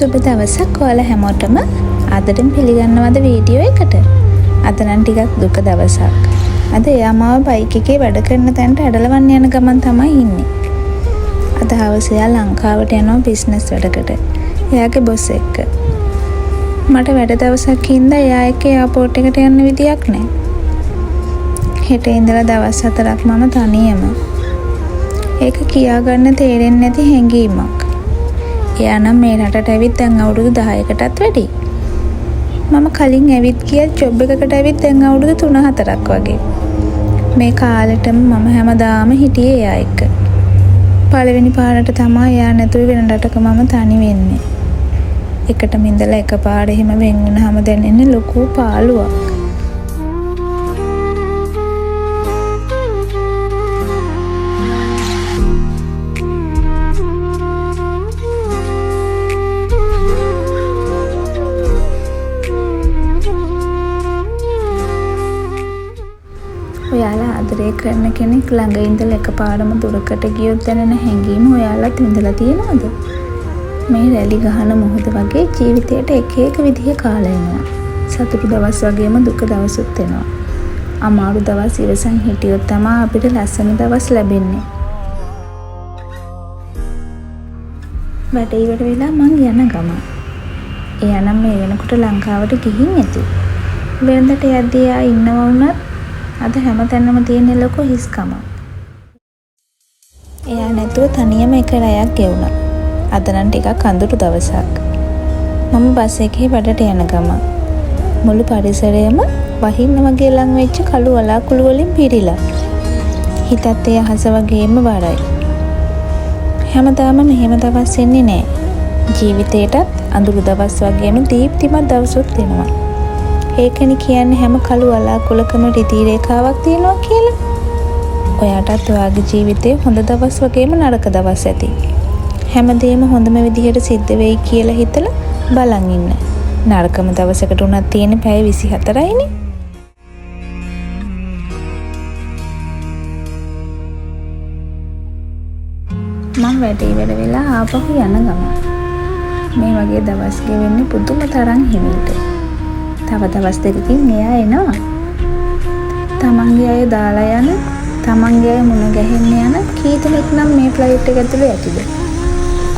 සුබ දවසක් ඔයාලා හැමෝටම. අදටම පිළිගන්නවද වීඩියෝ එකට? අද නම් ටිකක් දුක දවසක්. අද එයා මාව බයික් එකේ වැඩ කරන තැනට ඇදලවන්න යන ගමන් තමයි ඉන්නේ. අද හවස එයා ලංකාවට යනවා බිස්නස් වැඩකට. එයාගේ බොස් එක්ක. මට වැඩ දවසක් හින්දා එයා එක්ක එයාපෝට් එකට යන්න විදියක් නැහැ. හෙට ඉඳලා දවස් 4ක් මම තනියම. ඒක කියාගන්න තේරෙන්නේ නැති හැඟීමක්. එයා නම් මේ රටට ඇවිත් දැන් අවුරුදු 10කටත් වැඩි. මම කලින් ඇවිත් ගිය ජොබ් එකකට ඇවිත් දැන් අවුරුදු 3-4ක් වගේ. මේ කාලෙටම මම හැමදාම හිටියේ එයා එක්ක. පළවෙනි පාරට තමයි එයා නැතුව වෙන රටක මම තනි වෙන්නේ. එකටම ඉඳලා එකපාර එහෙම වෙන් වුණාම දැනෙන්නේ ලොකු පාළුවක්. ඔයාලා ආදරය කරන කෙනෙක් ළඟ ඉඳලා එකපාරම දුරකට ගියොත් දැනෙන හැඟීම ඔයාලත් විඳලා තියෙනවද? මේ රැලි ගහන මොහොත වගේ ජීවිතේට එක එක විදිහේ කාල එනවා. සතුටු දවස් වගේම දුක දවසුත් එනවා. අමාරු දවස් ඉවසන් හිටියොත් තමයි අපිට ලස්සන දවස් ලැබෙන්නේ. වැඩ ඉවර වෙලා මං යන ගමන්. එයා නම් මේ වෙනකොට ලංකාවට ගිහින් ඇති. වෙනදට යද්දී ආ ඉන්නව වුණත් අද හැමතැනම තියෙන ලොකු හිස්කමක්. එයා නැතුව තනියම එක රැයක් ගෙවුණා. අද නම් ටිකක් අඳුරු දවසක්. මම බස් එකේ වැඩට යන ගමන් මුළු පරිසරයම වහින්න වගේ ලං වෙච්ච කළු වලාකුළු වලින් පිරීලා. හිතත් ඒ අහස වගේම වරයි. හැමදාම මෙහෙම දවස් එන්නේ නෑ. ජීවිතේටත් අඳුරු දවස් වගේම දීප්තිමත් දවසුත් එනවා. ඒකනේ කියන්නේ හැම කළු වලාකුළකම රිදී රේඛාවක් තියෙනවා කියලා. ඔයාටත් ඔයාගේ ජීවිතේ හොඳ දවස් වගේම නරක දවස් ඇති. හැමදේම හොඳම විදිහට සිද්ධ වෙයි කියලා හිතලා බලන් ඉන්න. නරකම දවසකට උනත් තියෙන පැය 24යිනේ. මම වැඩේ වැඩ වෙලා ආපහු යන ගමන් මේ වගේ දවස් ගෙවෙන්නේ පුදුම තරම් හිමීට. තව දවස් දෙකකින් එයා එනවා. තමන්ගේ අය දාලා යන, තමන්ගේ අය මුණ ගැහෙන්න යන කී දෙනෙක් නම් මේ ෆ්ලයිට් එක ඇතුලේ ඇතිද?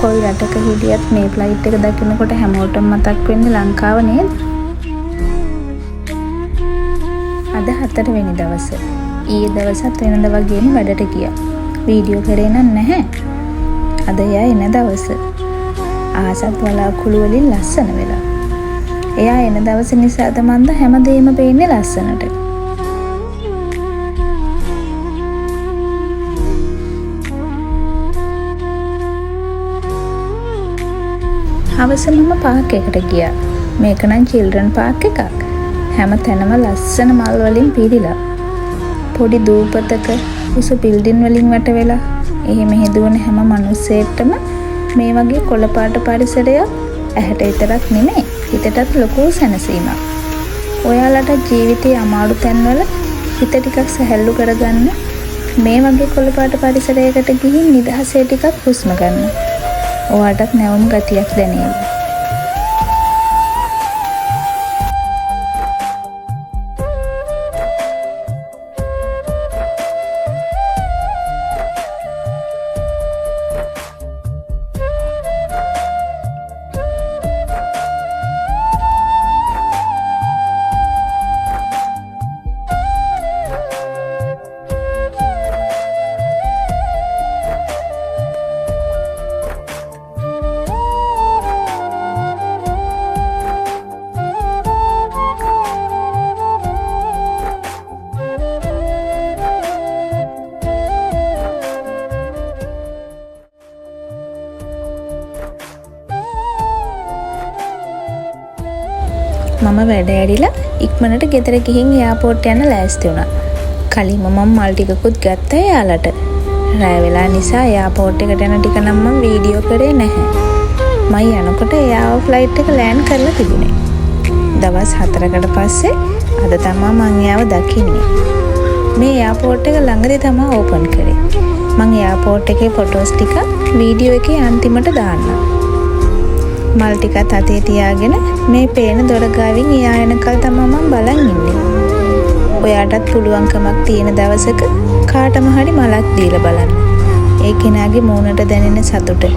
කොයි රටක හිටියත් මේ ෆ්ලයිට් එක දකිනකොට හැමෝටම මතක් වෙන්නේ ලංකාව නේද? අද 4 වෙනි දවස. ඊයේ දවසත් වෙනද වගේම වැඩට ගියා. වීඩියෝ කරේ නැහැ. අද එයා එන දවස. ආසත් වලාකුළු වලින් ලස්සන වෙලා. එයා එන දවස නිසාද මන්ද හැමදේම පේන්නේ ලස්සනට. හවස මම පාක් එකට ගියා. මේක නම් චිල්ඩ්‍රන් පාක් එකක්. හැම තැනම ලස්සන මල් වලින් පිරීලා. පොඩි දූපතක උස බිල්ඩින් වලින් වට වෙලා එහෙම හදුවන හැම මිනිස්සෙක්ටම මේ වගේ කොළපාට පරිසරයක් ඇහැට විතරක් නෙමෙයි හිතටත් ලොකු සැනසීමක්. ඔයාලට ජීවිතයේ අමාරු තැන්වල හිත ටිකක් සැහැල්ලු කරගන්න මේ වගේ කොළපාට පරිසරයකට ගිහින් නිදහසේ ටිකක් හුස්ම ගන්න. ඔයාටත් නැවුම් ගතියක් දැනෙයි. මම වැඩ ඇරිලා ඉක්මනට ගෙදර ගිහින් එයාපෝට් යන්න ලෑස්ති වුණා. කලින්ම මම මල් ටිකකුත් ගත්තා එයාලට. රැය වෙලා නිසා එයාපෝට් එකට යන ටික නම් මම වීඩියෝ කරේ නැහැ. මම යනකොට එයාව ෆ්ලයිට් එක ලෑන්ඩ් කරලා තිබුණේ. දවස් 4කට පස්සේ අද තමයි මම එයාව දකින්නේ. මේ එයාපෝට් එක ළඟදී තමයි ඕපන් කරේ. මම එයාපෝට් එකේ ෆොටෝස් ටික වීඩියෝ එකේ අන්තිමට දාන්නම්. මල් ටිකත් අතේ තියාගෙන මේ පේන දොර ගාවින් එයා එනකල් තමයි මම බලන් ඉන්නේ. ඔයාටත් පුළුවන්කමක් තියෙන දවසක කාටම හරි මලක් දීලා බලන්න. ඒ කෙනාගේ මූණට දැනෙන සතුට.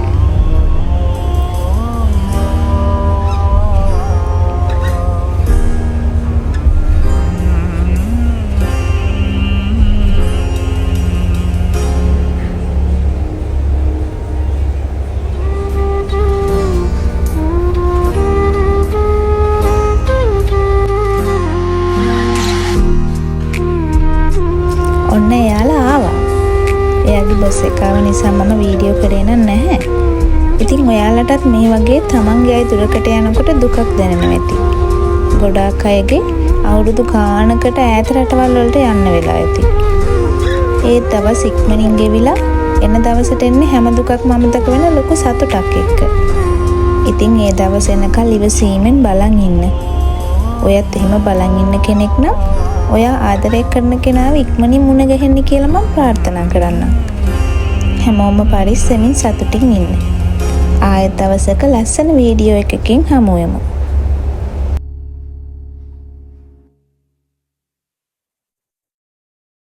ඔන්න එයාලා ආවා. එයාගේ බොස් එක ආව නිසා මම වීඩියෝ කරේ නැහැ. ඉතින් ඔයාලටත් මේ වගේ තමන්ගේ අය දුරකට යනකොට දුකක් දැනෙනවා ඇති. ගොඩාක් අයගේ අවුරුදු ගානකට ඈත රටවල් වලට යන්න වෙලා ඇති. ඒ දවස් ඉක්මනින් ගෙවිලා එන දවසට එන්නේ හැම දුකක්ම අමතක වෙන ලොකු සතුටක් එක්ක. ඉතින් ඒ දවස් එනකල් ඉවසීමෙන් බලන් ඉන්න. ඔයත් එහෙම බලන් ඉන්න කෙනෙක් නම් ඔයා ආදරය කරන කෙනාව ඉක්මනින් මුණ ගැහෙන්න කියලා මම ප්‍රාර්ථනා කරන්නම්. හැමෝම පරිස්සමින් සතුටින් ඉන්න. ආයෙත් දවසක ලස්සන වීඩියෝ එකකින් හමු වෙමු.